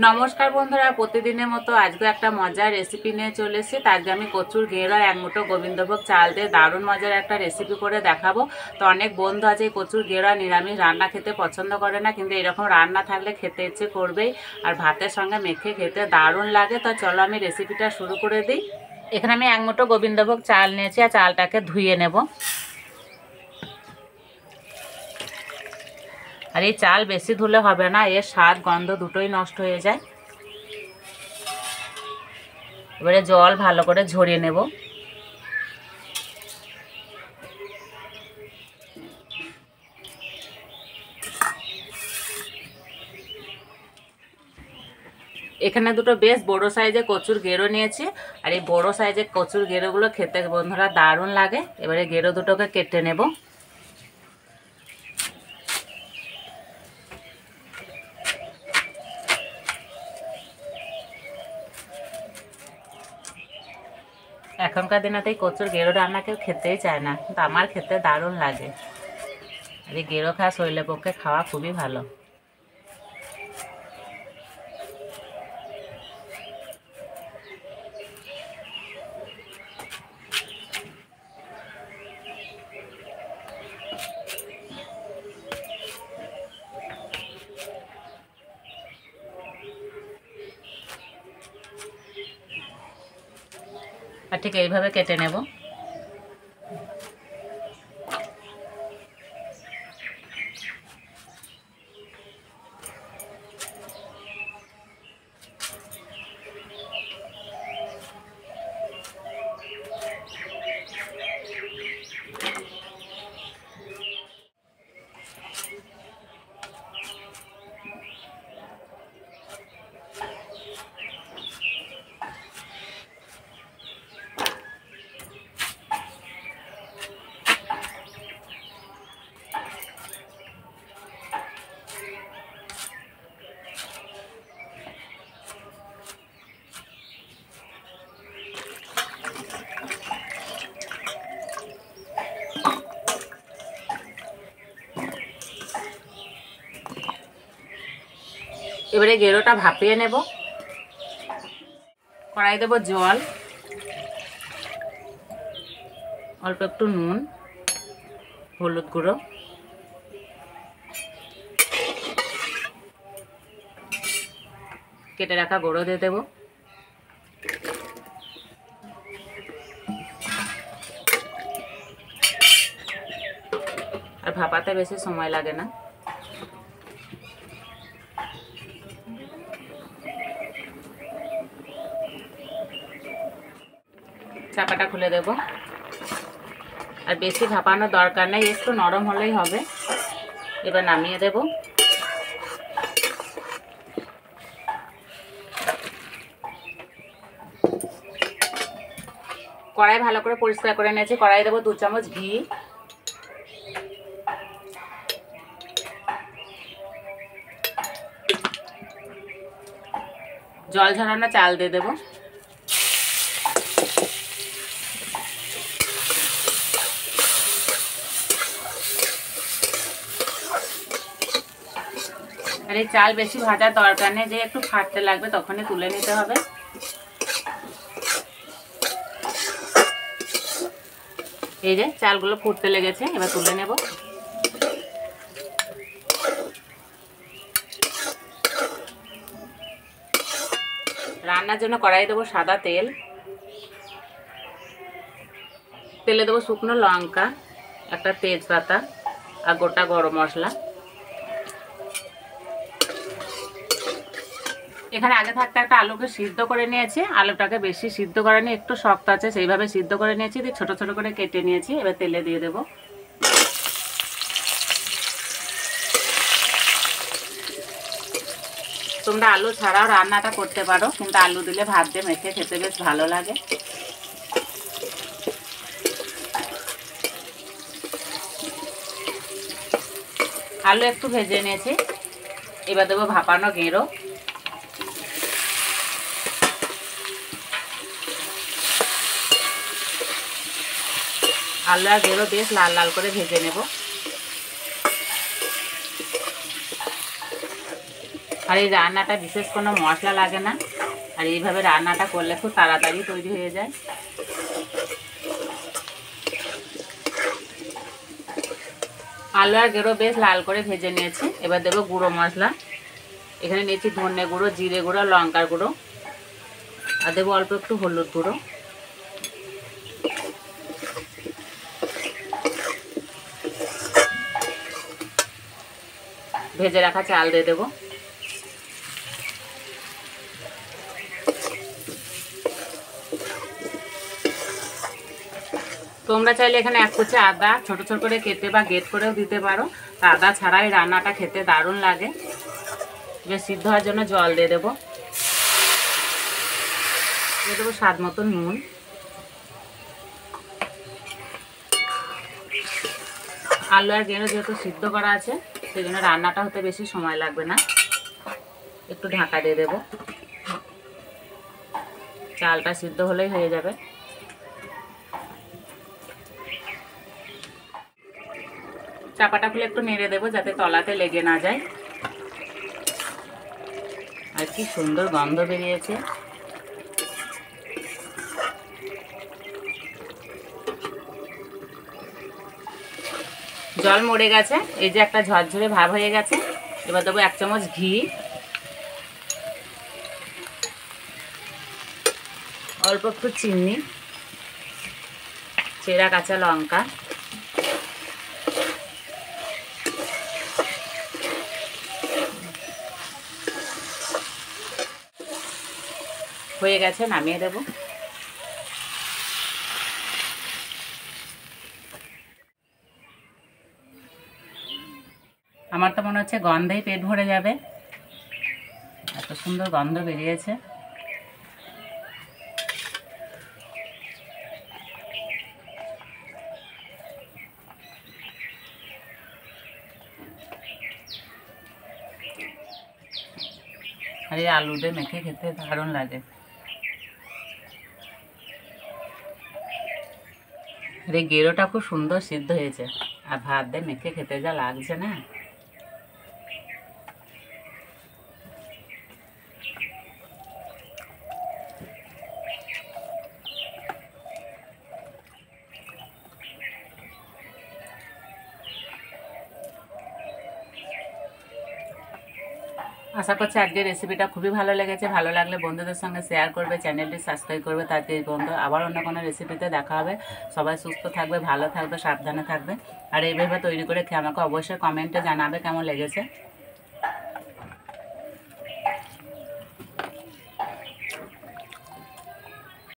নমস্কার বন্ধুরা, প্রতিদিনের মতো আজকে একটা মজার রেসিপি নিয়ে চলে এসেছি। আজকে আমি কচুর ঘের আর এক মুঠো গোবিন্দভোগ চাল দিয়ে দারুণ মজার একটা রেসিপি করে দেখাবো। তো অনেক বন্ধু আছে কচুর ঘের আর নিরামিষ রান্না খেতে পছন্দ করে না, কিন্তু এরকম রান্না থাকলে খেতে ইচ্ছে করবেই, আর ভাতের সঙ্গে মেখে খেতে দারুণ লাগে। তো চলো আমি রেসিপিটা শুরু করে দিই। এখানে আমি এক মুঠো গোবিন্দভোগ চাল নিয়েছি আর চালটাকে ধুয়ে নেব। আর এই চাল বেশি ধুলে হবে না, এর স্বাদ গন্ধ দুটোই নষ্ট হয়ে যায়। এবারে জল ভালো করে ঝরিয়ে নেব। এখানে দুটো বেশ বড় সাইজের কচুর গেরো নিয়েছি, আর এই বড় সাইজের কচুর গেরোগুলো খেতে বন্ধুরা দারুণ লাগে। এবারে গেরো দুটোকে কেটে নেব। এখনকার দিনে তো এই কচুর গেরো রান্না কেউ খেতেই চায় না, কিন্তু আমার খেতে দারুণ লাগে। আর এই গেরো খাওয়া শরীরের পক্ষে খাওয়া খুবই ভালো। আর ঠিক এইভাবে কেটে নেব। এবারে গেরোটা ভাপিয়ে নেব। কড়াই দেব জল, অল্প একটু নুন, হলুদ গুঁড়ো, কেটে রাখা গুঁড়ো দিয়ে দেব। আর ভাপাতে বেশি সময় লাগে না। চাপাটা খুলে দেব। আর বেশি ভাপানোর দরকার নেই, একটু নরম হলেই হবে। এবার নামিয়ে দেব। কড়াই ভালো করে পরিষ্কার করে নিয়েছি। কড়াই দেবো 2 চামচ ঘি, জল ঝরানো চাল দিয়ে দেবো। আর এই চাল বেশি ভাজার দরকার নেই, যে একটু ফাটতে লাগবে তখনই তুলে নিতে হবে। এই যে চালগুলো ফুটতে লেগেছে, এবার তুলে নেব। রান্নার জন্য কড়াই দেবো সাদা তেল। তেলে দেবো শুকনো লঙ্কা, একটা তেজপাতা আর গোটা গরম মশলা। এখানে আগে থাকতে একটা আলুকে সিদ্ধ করে নিয়েছি। আলুটাকে বেশি সিদ্ধ করে নিয়ে একটু শক্ত আছে সেইভাবে সিদ্ধ করে নিয়েছি, দিয়ে ছোট ছোট করে কেটে নিয়েছি। এবার তেলে দিয়ে দেব। তোমরা আলু ছাড়াও রান্নাটা করতে পারো, কিন্তু আলু দিলে ভাত দিয়ে মেখে খেতে বেশ ভালো লাগে। আলু একটু ভেজে নিয়েছি। এবার দেবো ভাপানো গেঁড়ো। আলু আর গেঁড়ো বেশ লাল লাল করে ভেজে নেব। আর এই রান্নাটা বিশেষ কোনো মশলা লাগে না, আর এইভাবে রান্নাটা করলে খুব তাড়াতাড়ি তৈরি হয়ে যায়। আলু আর গেরো বেশ লাল করে ভেজে নিয়েছি। এবার দেবো গুঁড়ো মশলা। এখানে নিয়েছি ধনে গুঁড়ো, জিরে গুঁড়ো, লঙ্কার গুঁড়ো, আর দেবো অল্প একটু হলুদ গুঁড়ো। ভেজে রাখা চাল দিয়ে দেবো। তোমরা চাইলে এখানে এক কুচি আদা ছোট ছোট করে কেটে বা গেট করেও দিতে পারো। আদা ছাড়াই রান্নাটা খেতে দারুণ লাগে। এবার সিদ্ধ হওয়ার জন্য জল দিয়ে দেবো। দিয়ে দেবো স্বাদ মতো নুন। আলু আর গেঁড়ো যেহেতু সিদ্ধ করা আছে, সেই জন্য রান্নাটা হতে বেশি সময় লাগবে না। একটু ঢাকা দিয়ে দেবো, চালটা সিদ্ধ হলেই হয়ে যাবে। চাপাটা খুলে একটু নেড়ে দেবো যাতে তলাতে লেগে না যায়। আর কি সুন্দর গন্ধ বেরিয়েছে। জল মরে গেছে, এই যে একটা ঝরঝরে ভাব হয়ে গেছে। এবার দেবো 1 চামচ ঘি, অল্প একটু চিনি, চেরা কাঁচা লঙ্কা, হয়ে গেছে, নামিয়ে দেবো। আমার তো মনে হচ্ছে গন্ধেই পেট ভরে যাবে, এত সুন্দর গন্ধ বেরিয়েছে। আর এই আলু দিয়ে মেখে খেতে দারুণ লাগে। আর এই গেরোটা খুব সুন্দর সিদ্ধ হয়েছে, আর ভাত দিয়ে মেখে খেতে যা লাগছে না। আশা করছি আজকের রেসিপিটা খুবই ভালো লেগেছে। ভালো লাগলে বন্ধুদের সঙ্গে শেয়ার করবে, চ্যানেলটি সাবস্ক্রাইব করবে। তাতে বন্ধু আবার অন্য কোনো রেসিপিতে দেখা হবে। সবাই সুস্থ থাকবে, ভালো থাকবে, সাবধানে থাকবে। আর এইভাবে তৈরি করে খেয়ে আমাকে অবশ্যই কমেন্টে জানাবে কেমন লেগেছে।